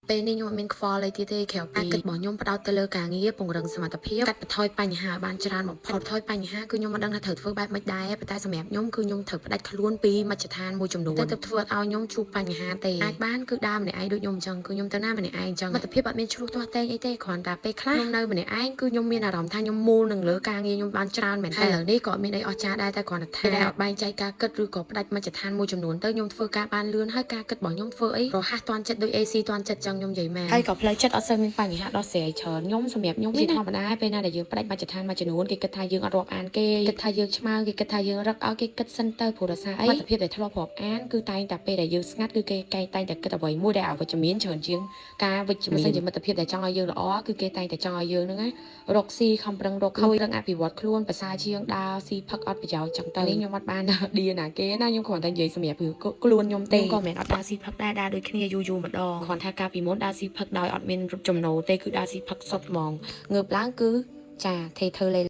ពេលនេះខ្ញុំអត់មានខ្វល់អីទៀតទេក្រៅពីគិតរបស់ខ្ញុំផ្ដោតទៅលើការងារពង្រឹងសមត្ថភាពកាត់បន្ថយបញ្ហាបានច្រើនបំផុតថយបញ្ហាគឺខ្ញុំមិនដឹងថាត្រូវធ្វើបែបម៉េចដែរប៉ុន្តែសម្រាប់ខ្ញុំគឺខ្ញុំត្រូវផ្ដាច់ខ្លួនពីមជ្ឈដ្ឋានមួយចំនួនទៅធ្វើឲ្យខ្ញុំជួបបញ្ហាទេអាចបានគឺដើរម្នាក់ឯងដូចខ្ញុំអញ្ចឹងគឺខ្ញុំទៅណាម្នាក់ឯងអញ្ចឹងមិត្តភាពអត់មានឆ្លោះទាស់តែងអីទេគ្រាន់តែពេលខ្លះខ្ញុំនៅម្នាក់ឯងគឺខ្ញុំមានអារម្មណ៍ថាខ្ញុំមូលនឹងលើការងារខ្ញុំបានច្រើនមែនតើឥឡូវនេះក៏អត់មានអីអស្ចារ្យដែរតែគ្រាន់តែថាអត់បែងចែកការគិតឬក៏ផ្ដាច់មជ្ឈដ្ឋានមួយចំនួនទៅខ្ញុំធ្វើការបានលឿនហើយការគិតរបស់ខ្ញុំធ្វើអីរហ័សទាន់ចិត្តដូច AC ទាន់ចិត្តចឹងខ្ញុំនិយាយមែនហើយក៏ផ្លូវចិត្តអត់សូវមានបញ្ហាដោះស្រាយច្រើនខ្ញុំសម្រាប់ខ្ញុំវាធម្មតាពេលណាដែលយើងផ្ដាច់មជ្ឈដ្ឋានមួយចំនួនគេគិតថាយើងអត់រាប់អានគេគិតថាយើងឆ្មើគេគិតថាយើងរឹកឲ្យគេគិតសិនទៅព្រោះដោយសារអីមិត្តភាពដែលធ្លាប់រាប់អានគឺតែងតែពេលដែលយើងស្ងាត់គឺគេតែងតែគិតអ្វីមួយដែលអវិជ្ជមានច្រើនជាងការវិជ្ជមានមិនជាមិត្តភាពដែលចង់ឲ្យយើងល្អគឺគេតែងតែចង់ឲ្យយើងហ្នឹងណារកស៊ីខំប្រឹងរកលុយរឹងអភិវឌ្ឍខ្លួនប្រសើរជាងដើរស៊ីផឹកអត់ប្រយោជន៍ចឹងទៅនេះខ្ញុំអត់បានឌីណាគេណាខ្ញុំគ្រាន់តែនិយាយសម្រាប់ខ្លួនខ្ញុំទេក៏មិនអត់ដើរស៊ីផឹកដែរដើរដូចគ្នាយូរម្ដងគ្រាន់ថាកាលពីមុនដើរស៊ីផឹកដោយអត់មានចំណូលទេគឺដើរស៊ីផឹកសុទ្ធហ្មងងើបឡើងគឺចាថេធើលេ